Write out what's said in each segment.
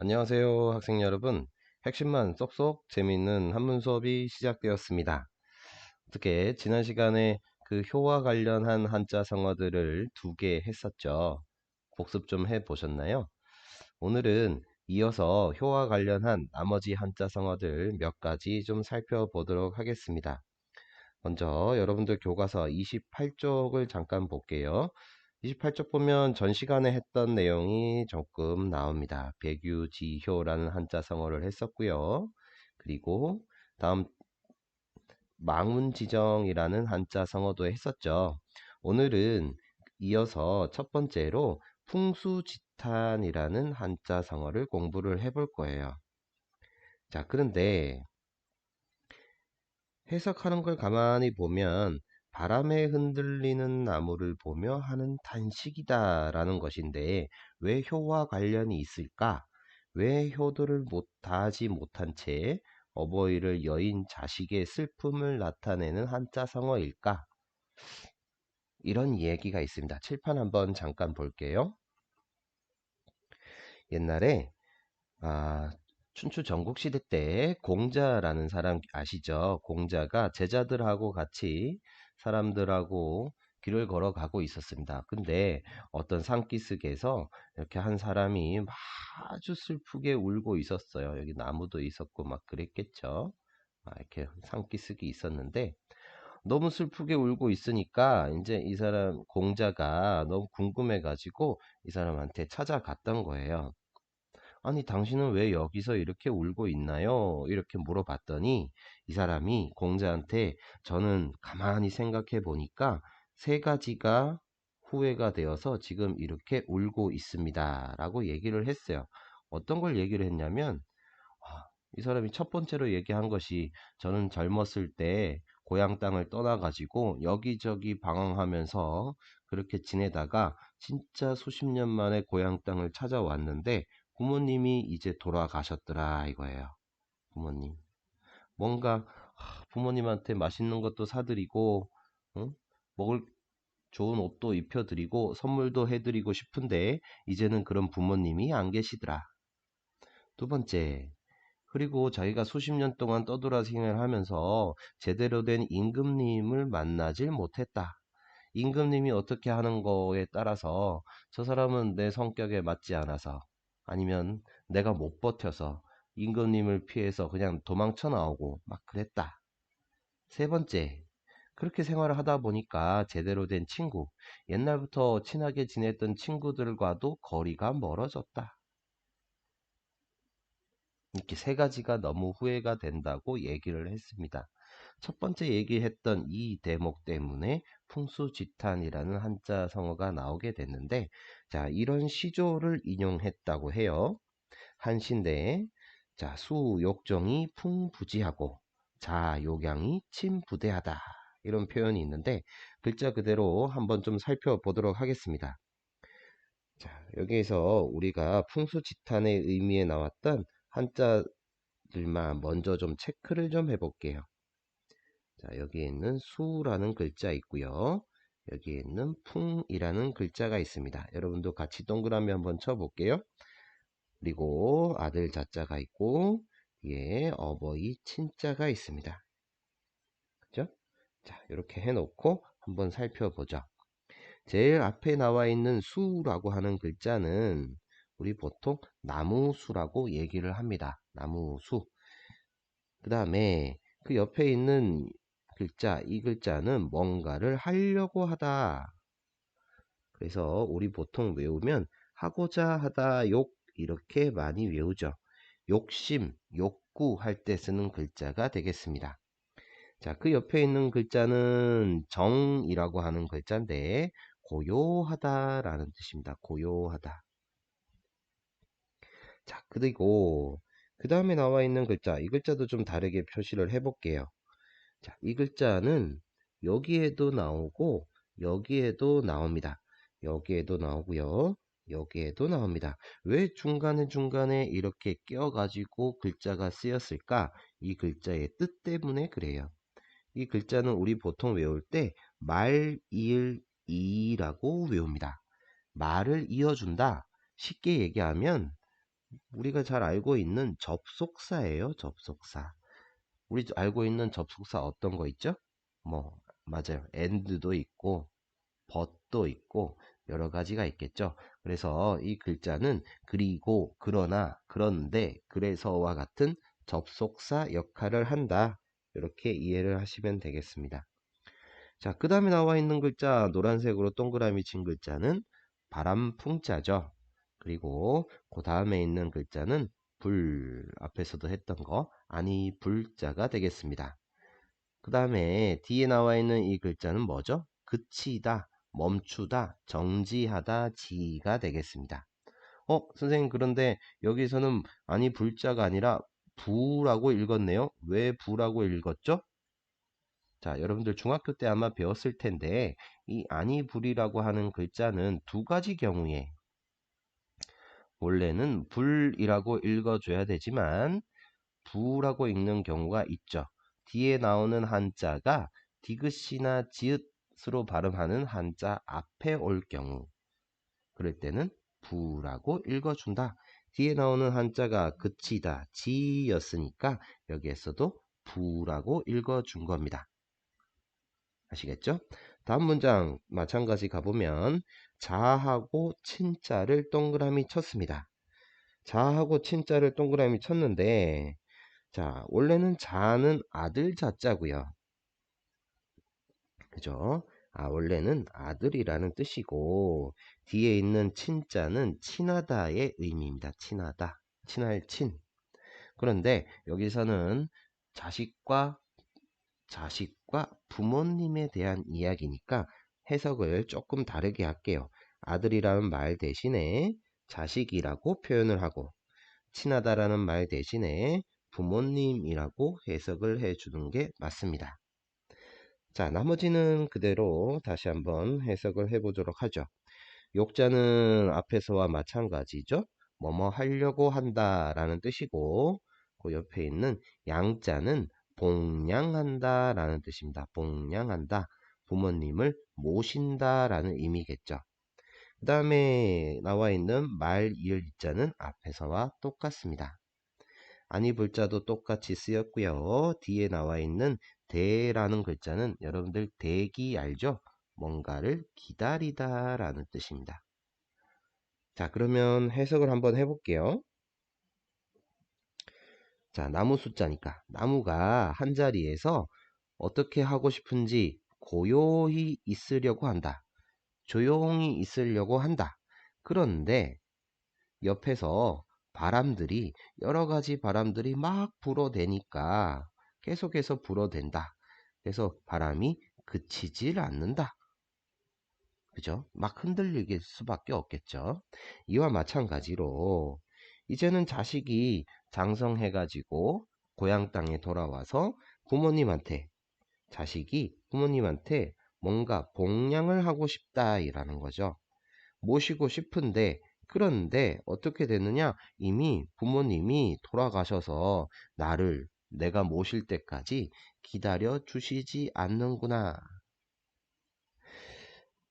안녕하세요, 학생 여러분. 핵심만 쏙쏙 재미있는 한문 수업이 시작되었습니다. 어떻게 지난 시간에 그 효와 관련한 한자 성어들을 2개 했었죠. 복습 좀 해보셨나요? 오늘은 이어서 효와 관련한 나머지 한자 성어들 몇 가지 좀 살펴보도록 하겠습니다. 먼저 여러분들 교과서 28쪽을 잠깐 볼게요. 28쪽 보면 전 시간에 했던 내용이 조금 나옵니다. 백유지효라는 한자 성어를 했었고요. 그리고 다음 망운지정이라는 한자 성어도 했었죠. 오늘은 이어서 첫 번째로 풍수지탄이라는 한자 성어를 공부를 해볼 거예요. 자, 그런데 해석하는 걸 가만히 보면 바람에 흔들리는 나무를 보며 하는 단식이다 라는 것인데 왜 효와 관련이 있을까? 왜 효도를 다하지 못한 채 어버이를 여인 자식의 슬픔을 나타내는 한자 성어일까? 이런 얘기가 있습니다. 칠판 한번 잠깐 볼게요. 옛날에 춘추 전국시대 때 공자라는 사람 아시죠? 공자가 제자들하고 같이 사람들하고 길을 걸어가고 있었습니다. 근데 어떤 산기슭에서 이렇게 한 사람이 아주 슬프게 울고 있었어요. 여기 나무도 있었고 막 그랬겠죠. 이렇게 산기슭이 있었는데 너무 슬프게 울고 있으니까 이제 이 사람 공자가 너무 궁금해가지고 이 사람한테 찾아갔던 거예요. 아니, 당신은 왜 여기서 이렇게 울고 있나요? 이렇게 물어봤더니 이 사람이 공자한테 저는 가만히 생각해 보니까 3가지가 후회가 되어서 지금 이렇게 울고 있습니다. 라고 얘기를 했어요. 어떤 걸 얘기를 했냐면, 이 사람이 첫 번째로 얘기한 것이 저는 젊었을 때 고향 땅을 떠나가지고 여기저기 방황하면서 그렇게 지내다가 진짜 수십 년 만에 고향 땅을 찾아왔는데 부모님이 이제 돌아가셨더라 이거예요. 부모님. 뭔가 부모님한테 맛있는 것도 사드리고 응? 먹을 좋은 옷도 입혀드리고 선물도 해드리고 싶은데 이제는 그런 부모님이 안 계시더라. 두 번째, 그리고 자기가 수십 년 동안 떠돌아 생활하면서 제대로 된 임금님을 만나질 못했다. 임금님이 어떻게 하는 거에 따라서 저 사람은 내 성격에 맞지 않아서 아니면 내가 못 버텨서 임금님을 피해서 그냥 도망쳐 나오고 막 그랬다. 세 번째, 그렇게 생활을 하다 보니까 제대로 된 친구, 옛날부터 친하게 지냈던 친구들과도 거리가 멀어졌다. 이렇게 3가지가 너무 후회가 된다고 얘기를 했습니다. 첫 번째 얘기했던 이 대목 때문에 풍수지탄이라는 한자 성어가 나오게 됐는데, 자, 이런 시조를 인용했다고 해요. 한시인데, 자, 수욕정이 풍부지하고 자욕양이 침부대하다. 이런 표현이 있는데, 글자 그대로 한번 좀 살펴보도록 하겠습니다. 자, 여기에서 우리가 풍수지탄의 의미에 나왔던 한자들만 먼저 좀 체크를 좀 해볼게요. 자, 여기에 있는 수라는 글자 있고요. 여기에 있는 풍이라는 글자가 있습니다. 여러분도 같이 동그라미 한번 쳐볼게요. 그리고 아들 자자가 있고 위에 어버이 친자가 있습니다. 그죠? 자, 이렇게 해놓고 한번 살펴보죠. 제일 앞에 나와 있는 수라고 하는 글자는 우리 보통 나무수라고 얘기를 합니다. 나무수. 그 다음에 그 옆에 있는 글자, 이 글자는 뭔가를 하려고 하다. 그래서 우리 보통 외우면 하고자 하다, 욕 이렇게 많이 외우죠. 욕심, 욕구 할 때 쓰는 글자가 되겠습니다. 자, 그 옆에 있는 글자는 정이라고 하는 글자인데 고요하다라는 뜻입니다. 고요하다. 자, 그리고 그 다음에 나와 있는 글자, 이 글자도 좀 다르게 표시를 해볼게요. 자, 이 글자는 여기에도 나오고 여기에도 나옵니다. 여기에도 나오고요. 여기에도 나옵니다. 왜 중간에 이렇게 껴가지고 글자가 쓰였을까? 이 글자의 뜻 때문에 그래요. 이 글자는 우리 보통 외울 때 말, 이을, 이라고 외웁니다. 말을 이어준다. 쉽게 얘기하면 우리가 잘 알고 있는 접속사예요. 접속사. 우리 알고 있는 접속사 어떤 거 있죠? 뭐 맞아요. and도 있고 but도 있고 여러 가지가 있겠죠. 그래서 이 글자는 그리고, 그러나, 그런데, 그래서와 같은 접속사 역할을 한다. 이렇게 이해를 하시면 되겠습니다. 자, 그 다음에 나와 있는 글자, 노란색으로 동그라미 친 글자는 바람풍자죠. 그리고 그 다음에 있는 글자는 불, 앞에서도 했던 거, 아니 불자가 되겠습니다. 그 다음에 뒤에 나와 있는 이 글자는 뭐죠? 그치다, 멈추다, 정지하다, 지가 되겠습니다. 선생님, 그런데 여기서는 아니 불자가 아니라 부라고 읽었네요. 왜 부라고 읽었죠? 자, 여러분들 중학교 때 아마 배웠을 텐데 이 아니 불이라고 하는 글자는 두 가지 경우에 원래는 불이라고 읽어줘야 되지만 부라고 읽는 경우가 있죠. 뒤에 나오는 한자가 디귿이나 지읒으로 발음하는 한자 앞에 올 경우, 그럴 때는 부라고 읽어준다. 뒤에 나오는 한자가 그치다, 지였으니까 여기에서도 부라고 읽어준 겁니다. 아시겠죠? 다음 문장 마찬가지 가보면 자하고 친자를 동그라미 쳤습니다. 자하고 친자를 동그라미 쳤는데, 자, 원래는 자는 아들 자자고요. 그죠? 원래는 아들이라는 뜻이고 뒤에 있는 친자는 친하다의 의미입니다. 친하다, 친할 친. 그런데 여기서는 자식과 부모님에 대한 이야기니까 해석을 조금 다르게 할게요. 아들이라는 말 대신에 자식이라고 표현을 하고 친하다라는 말 대신에 부모님이라고 해석을 해주는 게 맞습니다. 자, 나머지는 그대로 다시 한번 해석을 해보도록 하죠. 욕자는 앞에서와 마찬가지죠. 뭐뭐 하려고 한다 라는 뜻이고 그 옆에 있는 양자는 봉양한다 라는 뜻입니다. 봉양한다. 부모님을 모신다 라는 의미겠죠. 그 다음에 나와 있는 말, 이을, 이자는 앞에서와 똑같습니다. 아니 불자도 똑같이 쓰였고요. 뒤에 나와 있는 대라는 글자는 여러분들 대기 알죠? 뭔가를 기다리다 라는 뜻입니다. 자, 그러면 해석을 한번 해볼게요. 자, 나무 숫자니까 나무가 한 자리에서 어떻게 하고 싶은지 고요히 있으려고 한다. 조용히 있으려고 한다. 그런데 옆에서 바람들이 여러 가지 바람들이 막 불어대니까 계속해서 불어댄다. 그래서 바람이 그치질 않는다. 그죠? 막 흔들릴 수밖에 없겠죠. 이와 마찬가지로 이제는 자식이 장성해가지고 고향 땅에 돌아와서 자식이 부모님한테 뭔가 봉양을 하고 싶다라는 거죠. 모시고 싶은데 그런데 어떻게 되느냐? 이미 부모님이 돌아가셔서 내가 모실 때까지 기다려 주시지 않는구나.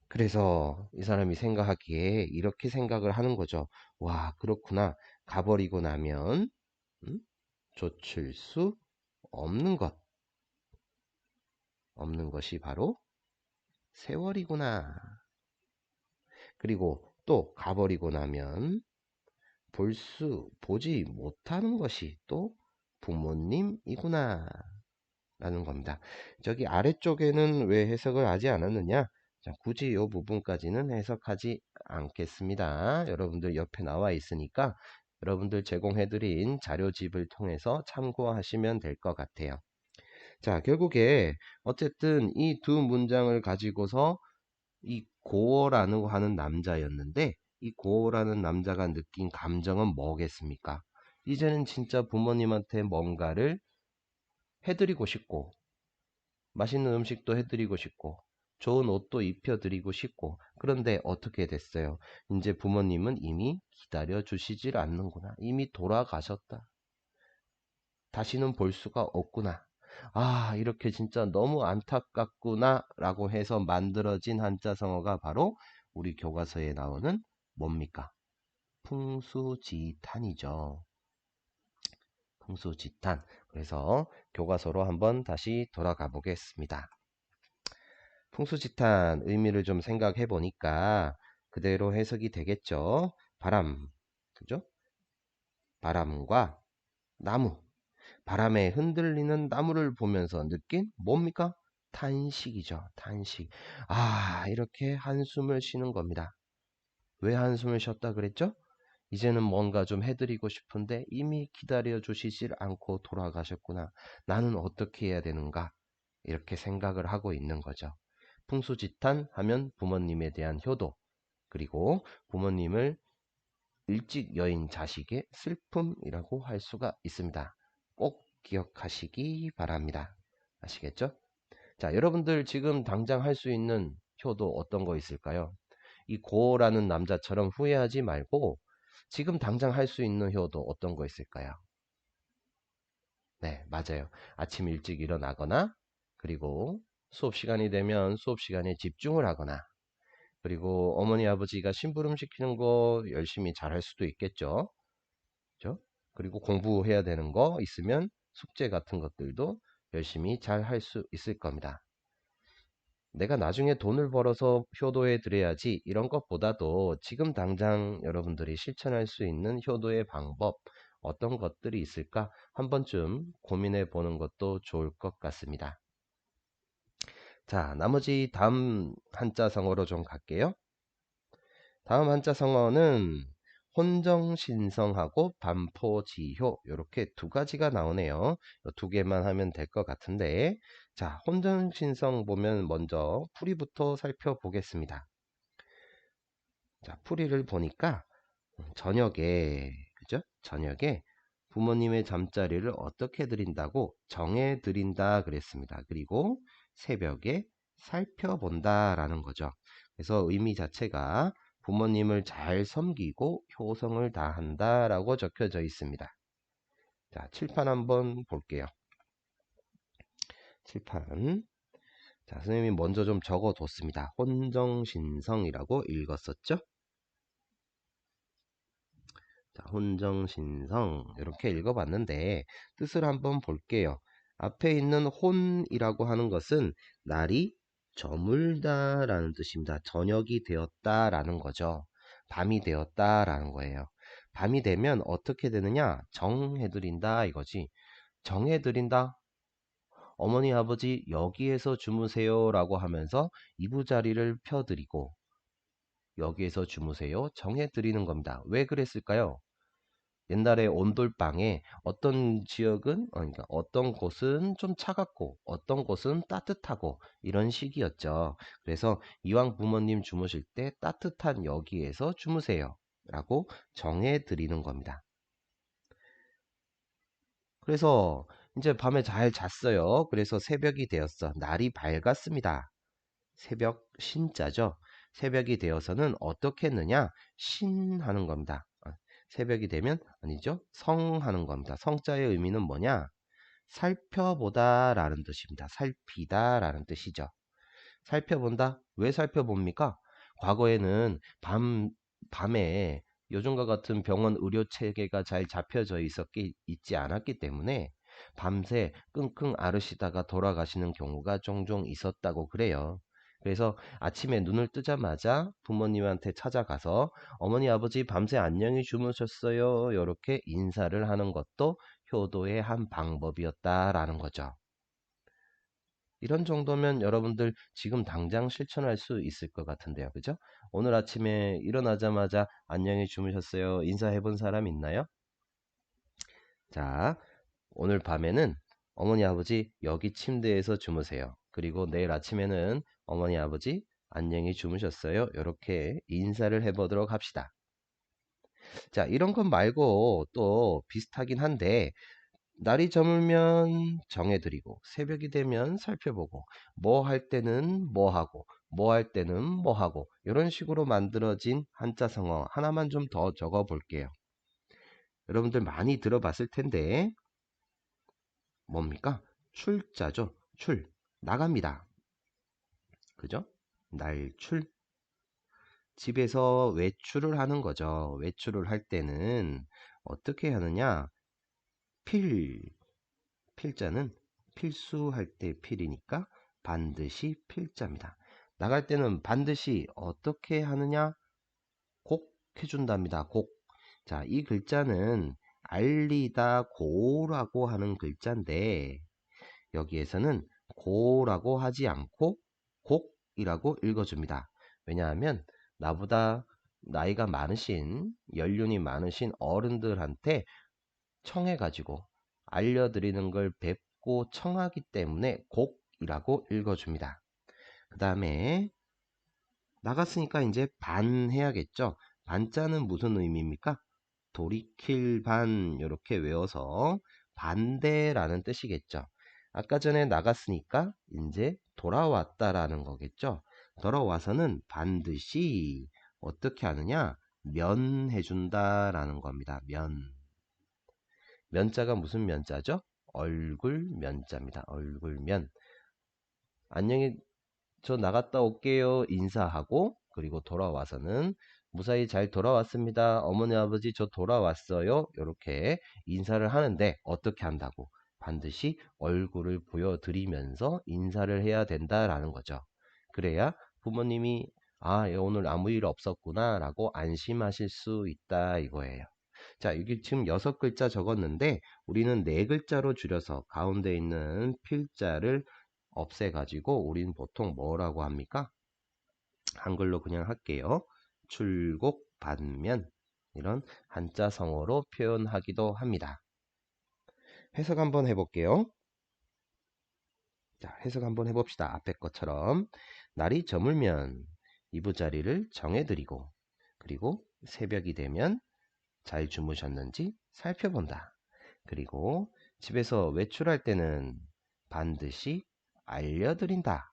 그래서 이 사람이 생각하기에 이렇게 생각을 하는 거죠. 와, 그렇구나. 가버리고 나면 음? 좇을 수 없는 없는 것이 바로 세월이구나. 그리고 또 가버리고 나면 보지 못하는 것이 또 부모님이구나 라는 겁니다. 저기 아래쪽에는 왜 해석을 하지 않았느냐? 자, 굳이 이 부분까지는 해석하지 않겠습니다. 여러분들 옆에 나와 있으니까 여러분들 제공해드린 자료집을 통해서 참고하시면 될 것 같아요. 자, 결국에 어쨌든 이 두 문장을 가지고서 이 고어라는 하는 남자였는데 이 고어라는 남자가 느낀 감정은 뭐겠습니까? 이제는 진짜 부모님한테 뭔가를 해드리고 싶고 맛있는 음식도 해드리고 싶고 좋은 옷도 입혀드리고 싶고 그런데 어떻게 됐어요? 이제 부모님은 이미 기다려 주시질 않는구나. 이미 돌아가셨다. 다시는 볼 수가 없구나. 이렇게 진짜 너무 안타깝구나 라고 해서 만들어진 한자성어가 바로 우리 교과서에 나오는 뭡니까? 풍수지탄이죠. 풍수지탄. 그래서 교과서로 한번 다시 돌아가 보겠습니다. 풍수지탄 의미를 좀 생각해 보니까 그대로 해석이 되겠죠. 바람, 그죠? 바람과 나무. 바람에 흔들리는 나무를 보면서 느낀 뭡니까? 탄식이죠. 탄식. 아, 이렇게 한숨을 쉬는 겁니다. 왜 한숨을 쉬었다 그랬죠? 이제는 뭔가 좀 해드리고 싶은데 이미 기다려 주시질 않고 돌아가셨구나. 나는 어떻게 해야 되는가? 이렇게 생각을 하고 있는 거죠. 풍수지탄 하면 부모님에 대한 효도, 그리고 부모님을 일찍 여인 자식의 슬픔이라고 할 수가 있습니다. 꼭 기억하시기 바랍니다. 아시겠죠? 자, 여러분들 지금 당장 할 수 있는 효도 어떤 거 있을까요? 이 고라는 남자처럼 후회하지 말고 지금 당장 할 수 있는 효도 어떤 거 있을까요? 네, 맞아요. 아침 일찍 일어나거나, 그리고 수업 시간이 되면 수업 시간에 집중을 하거나, 그리고 어머니 아버지가 심부름 시키는 거 열심히 잘 할 수도 있겠죠. 그죠? 그리고 공부해야 되는 거 있으면 숙제 같은 것들도 열심히 잘 할 수 있을 겁니다. 내가 나중에 돈을 벌어서 효도해 드려야지 이런 것보다도 지금 당장 여러분들이 실천할 수 있는 효도의 방법 어떤 것들이 있을까 한 번쯤 고민해 보는 것도 좋을 것 같습니다. 자, 나머지 다음 한자 성어로 좀 갈게요. 다음 한자 성어는 혼정신성하고 반포지효 이렇게 두 가지가 나오네요. 두 개만 하면 될 것 같은데, 자, 혼정신성 보면 먼저 풀이부터 살펴보겠습니다. 자, 풀이를 보니까 저녁에, 그죠? 저녁에 부모님의 잠자리를 어떻게 드린다고 정해 드린다 그랬습니다. 그리고 새벽에 살펴본다 라는 거죠. 그래서 의미 자체가 부모님을 잘 섬기고 효성을 다한다 라고 적혀져 있습니다. 자, 칠판 한번 볼게요. 칠판. 자, 선생님이 먼저 좀 적어 뒀습니다. 혼정신성이라고 읽었었죠? 자, 혼정신성 이렇게 읽어봤는데 뜻을 한번 볼게요. 앞에 있는 혼이라고 하는 것은 날이 저물다 라는 뜻입니다. 저녁이 되었다 라는 거죠. 밤이 되었다 라는 거예요. 밤이 되면 어떻게 되느냐? 정해드린다 이거지. 정해드린다. 어머니 아버지 여기에서 주무세요 라고 하면서 이부자리를 펴드리고 여기에서 주무세요 정해드리는 겁니다. 왜 그랬을까요? 옛날에 온돌방에 어떤 지역은 그러니까 어떤 곳은 좀 차갑고 어떤 곳은 따뜻하고 이런 식이었죠. 그래서 이왕 부모님 주무실 때 따뜻한 여기에서 주무세요 라고 정해 드리는 겁니다. 그래서 이제 밤에 잘 잤어요. 그래서 새벽이 되었어. 날이 밝았습니다. 새벽 신자죠. 새벽이 되어서는 어떻게 했느냐? 신하는 겁니다. 새벽이 되면 아니죠. 성하는 겁니다. 성자의 의미는 뭐냐? 살펴보다 라는 뜻입니다. 살피다 라는 뜻이죠. 살펴본다? 왜 살펴봅니까? 과거에는 밤에 요즘과 같은 병원 의료 체계가 잘 잡혀져 있지 않았기 때문에 밤새 끙끙 앓으시다가 돌아가시는 경우가 종종 있었다고 그래요. 그래서 아침에 눈을 뜨자마자 부모님한테 찾아가서 어머니 아버지 밤새 안녕히 주무셨어요 이렇게 인사를 하는 것도 효도의 한 방법이었다라는 거죠. 이런 정도면 여러분들 지금 당장 실천할 수 있을 것 같은데요. 그죠? 오늘 아침에 일어나자마자 안녕히 주무셨어요. 인사해 본 사람 있나요? 자, 오늘 밤에는 어머니 아버지 여기 침대에서 주무세요. 그리고 내일 아침에는 어머니 아버지 안녕히 주무셨어요. 이렇게 인사를 해보도록 합시다. 자, 이런 것 말고 또 비슷하긴 한데 날이 저물면 정해드리고 새벽이 되면 살펴보고 뭐 할 때는 뭐 하고 뭐 할 때는 뭐 하고 이런 식으로 만들어진 한자 성어 하나만 좀 더 적어 볼게요. 여러분들 많이 들어봤을 텐데 뭡니까? 출자죠. 출 나갑니다. 그죠? 날출. 집에서 외출을 하는 거죠. 외출을 할 때는 어떻게 하느냐? 필, 필자는 필수할 때 필이니까 반드시 필자입니다. 나갈 때는 반드시 어떻게 하느냐? 곡 해준답니다. 곡. 자, 이 글자는 알리다 고라고 하는 글자인데 여기에서는 고라고 하지 않고 곡이라고 읽어줍니다. 왜냐하면 나보다 나이가 많으신 연륜이 많으신 어른들한테 청해가지고 알려드리는 걸 뵙고 청하기 때문에 곡이라고 읽어줍니다. 그 다음에 나갔으니까 이제 반 해야겠죠. 반자는 무슨 의미입니까? 돌이킬 반 이렇게 외워서 반대라는 뜻이겠죠. 아까 전에 나갔으니까 이제 돌아왔다라는 거겠죠. 돌아와서는 반드시 어떻게 하느냐? 면해준다라는 겁니다. 면. 면자가 무슨 면자죠? 얼굴 면자입니다. 얼굴면. 안녕히 저 나갔다 올게요 인사하고 그리고 돌아와서는 무사히 잘 돌아왔습니다. 어머니 아버지 저 돌아왔어요. 이렇게 인사를 하는데 어떻게 한다고? 반드시 얼굴을 보여드리면서 인사를 해야 된다라는 거죠. 그래야 부모님이 아 오늘 아무 일 없었구나 라고 안심하실 수 있다 이거예요. 자, 여기 지금 6글자 적었는데 우리는 4글자로 줄여서 가운데 있는 필자를 없애가지고 우리는 보통 뭐라고 합니까? 한글로 그냥 할게요. 출곡, 반면 이런 한자성어로 표현하기도 합니다. 해석 한번 해볼게요. 자, 해석 한번 해봅시다. 앞에 것처럼 날이 저물면 이부자리를 정해드리고 그리고 새벽이 되면 잘 주무셨는지 살펴본다. 그리고 집에서 외출할 때는 반드시 알려드린다.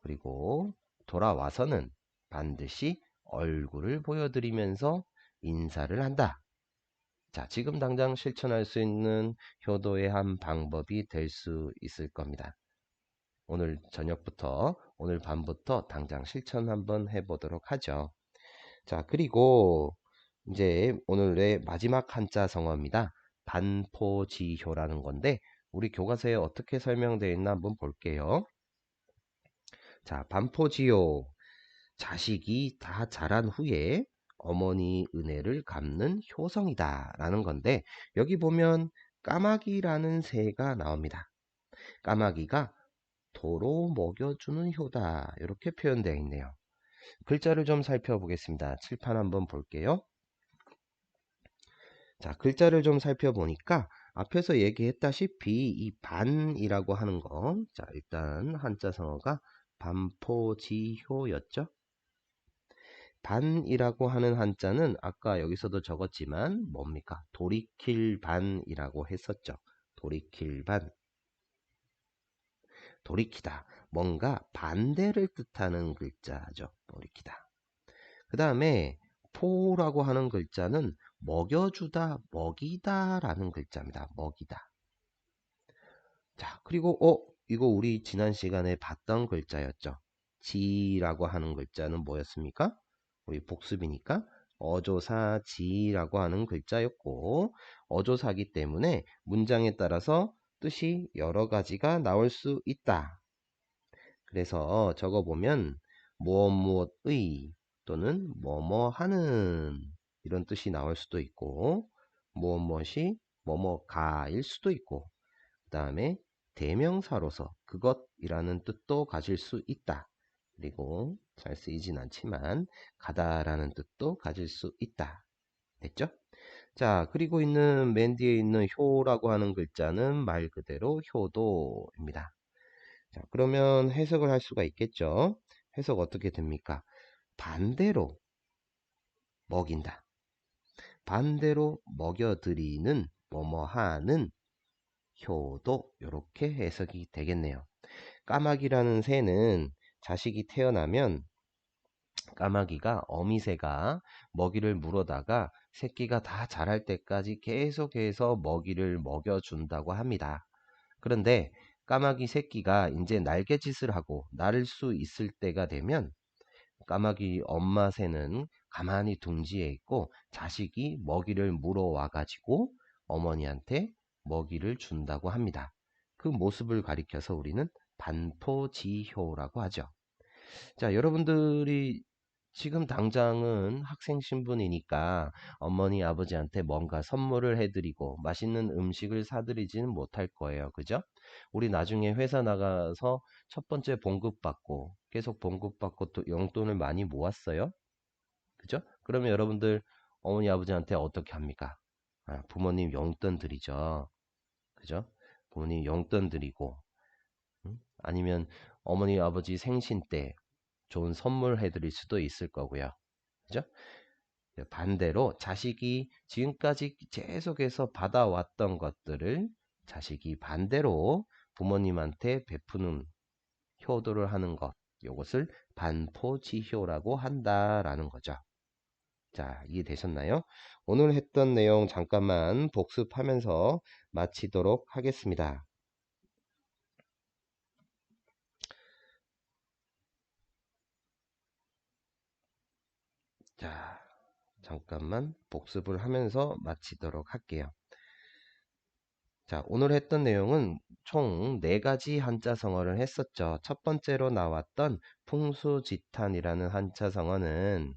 그리고 돌아와서는 반드시 얼굴을 보여드리면서 인사를 한다. 자, 지금 당장 실천할 수 있는 효도의 한 방법이 될 수 있을 겁니다. 오늘 저녁부터, 오늘 밤부터 당장 실천 한번 해보도록 하죠. 자, 그리고 이제 오늘의 마지막 한자 성어입니다. 반포지효라는 건데 우리 교과서에 어떻게 설명되어 있나 한번 볼게요. 자, 반포지효. 자식이 다 자란 후에 어머니 은혜를 갚는 효성이다 라는 건데 여기 보면 까마귀라는 새가 나옵니다. 까마귀가 도로 먹여주는 효다 이렇게 표현되어 있네요. 글자를 좀 살펴보겠습니다. 칠판 한번 볼게요. 자, 글자를 좀 살펴보니까 앞에서 얘기했다시피 이 반이라고 하는 거, 자, 일단 한자 성어가 반포지효였죠. 반이라고 하는 한자는 아까 여기서도 적었지만 뭡니까? 돌이킬 반이라고 했었죠. 돌이킬 반. 돌이키다. 뭔가 반대를 뜻하는 글자죠. 돌이키다. 그 다음에 포라고 하는 글자는 먹여주다, 먹이다 라는 글자입니다. 먹이다. 자, 그리고 이거 우리 지난 시간에 봤던 글자였죠. 지라고 하는 글자는 뭐였습니까? 우리 복습이니까 어조사 지라고 하는 글자였고 어조사기 때문에 문장에 따라서 뜻이 여러 가지가 나올 수 있다. 그래서 적어보면 무엇 무엇의 또는 뭐뭐 하는 이런 뜻이 나올 수도 있고 무엇 무엇이 뭐뭐가일 수도 있고 그 다음에 대명사로서 그것이라는 뜻도 가질 수 있다. 그리고 잘 쓰이진 않지만 가다라는 뜻도 가질 수 있다. 됐죠? 자, 그리고 있는 맨 뒤에 있는 효라고 하는 글자는 말 그대로 효도입니다. 자, 그러면 해석을 할 수가 있겠죠? 해석 어떻게 됩니까? 반대로 먹인다. 반대로 먹여드리는 뭐뭐하는 효도 이렇게 해석이 되겠네요. 까마귀라는 새는 자식이 태어나면 까마귀가 어미새가 먹이를 물어다가 새끼가 다 자랄 때까지 계속해서 먹이를 먹여준다고 합니다. 그런데 까마귀 새끼가 이제 날갯짓을 하고 날을 수 있을 때가 되면 까마귀 엄마 새는 가만히 둥지에 있고 자식이 먹이를 물어와 가지고 어머니한테 먹이를 준다고 합니다. 그 모습을 가리켜서 우리는 반포지효라고 하죠. 자, 여러분들이 지금 당장은 학생 신분이니까 어머니, 아버지한테 뭔가 선물을 해드리고 맛있는 음식을 사드리지는 못할 거예요. 그죠? 우리 나중에 회사 나가서 첫 번째 봉급받고 계속 봉급받고 또 용돈을 많이 모았어요. 그죠? 그러면 여러분들 어머니, 아버지한테 어떻게 합니까? 부모님 용돈 드리죠. 그죠? 부모님 용돈 드리고, 아니면 어머니, 아버지 생신 때 좋은 선물 해드릴 수도 있을 거고요. 그죠? 반대로 자식이 지금까지 계속해서 받아왔던 것들을 자식이 반대로 부모님한테 베푸는 효도를 하는 것, 이것을 반포지효라고 한다라는 거죠. 자, 이해되셨나요? 오늘 했던 내용 잠깐만 복습하면서 마치도록 하겠습니다. 자, 잠깐만 복습을 하면서 마치도록 할게요. 자, 오늘 했던 내용은 총 4가지 한자성어를 했었죠. 첫 번째로 나왔던 풍수지탄이라는 한자성어는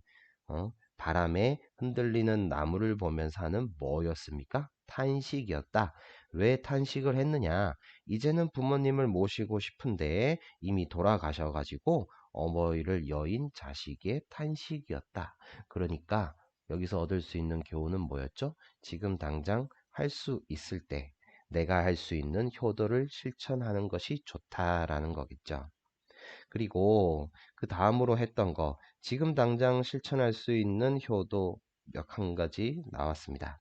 바람에 흔들리는 나무를 보면서 하는 뭐였습니까? 탄식이었다. 왜 탄식을 했느냐? 이제는 부모님을 모시고 싶은데 이미 돌아가셔가지고 어머니를 여인 자식의 탄식이었다. 그러니까 여기서 얻을 수 있는 교훈은 뭐였죠? 지금 당장 할 수 있을 때 내가 할 수 있는 효도를 실천하는 것이 좋다라는 거겠죠. 그리고 그 다음으로 했던 거, 지금 당장 실천할 수 있는 효도 몇 한 가지 나왔습니다.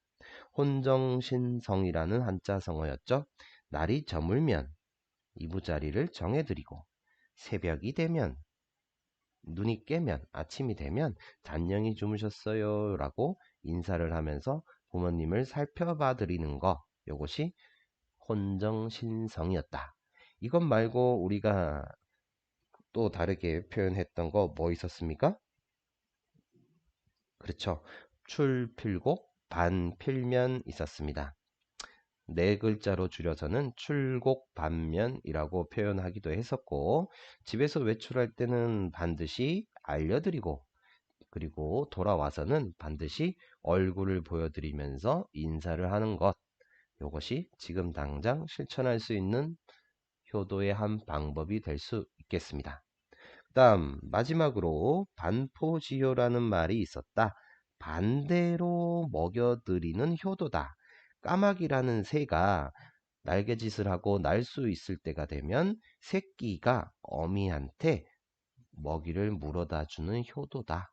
혼정신성이라는 한자성어였죠. 날이 저물면 이부자리를 정해드리고, 새벽이 되면, 눈이 깨면, 아침이 되면 잔영이 주무셨어요 라고 인사를 하면서 부모님을 살펴봐 드리는 거, 요것이 혼정신성이었다. 이것 말고 우리가 또 다르게 표현했던 거 뭐 있었습니까? 그렇죠. 출필곡, 반필면 있었습니다. 4글자로 줄여서는 출곡 반면이라고 표현하기도 했었고, 집에서 외출할 때는 반드시 알려드리고, 그리고 돌아와서는 반드시 얼굴을 보여드리면서 인사를 하는 것, 이것이 지금 당장 실천할 수 있는 효도의 한 방법이 될 수 있겠습니다. 다음 마지막으로 반포지효라는 말이 있었다. 반대로 먹여드리는 효도다. 까마귀라는 새가 날개짓을 하고 날 수 있을 때가 되면 새끼가 어미한테 먹이를 물어다 주는 효도다.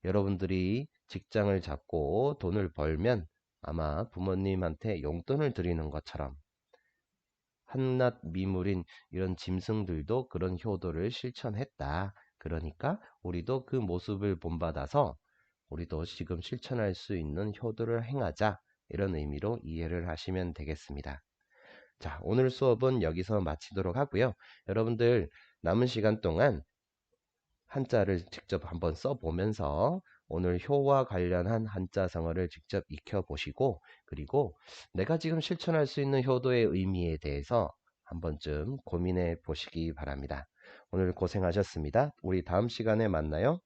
여러분들이 직장을 잡고 돈을 벌면 아마 부모님한테 용돈을 드리는 것처럼 한낱 미물인 이런 짐승들도 그런 효도를 실천했다. 그러니까 우리도 그 모습을 본받아서 우리도 지금 실천할 수 있는 효도를 행하자. 이런 의미로 이해를 하시면 되겠습니다. 자, 오늘 수업은 여기서 마치도록 하고요. 여러분들 남은 시간 동안 한자를 직접 한번 써보면서 오늘 효와 관련한 한자성어를 직접 익혀보시고, 그리고 내가 지금 실천할 수 있는 효도의 의미에 대해서 한 번쯤 고민해 보시기 바랍니다. 오늘 고생하셨습니다. 우리 다음 시간에 만나요.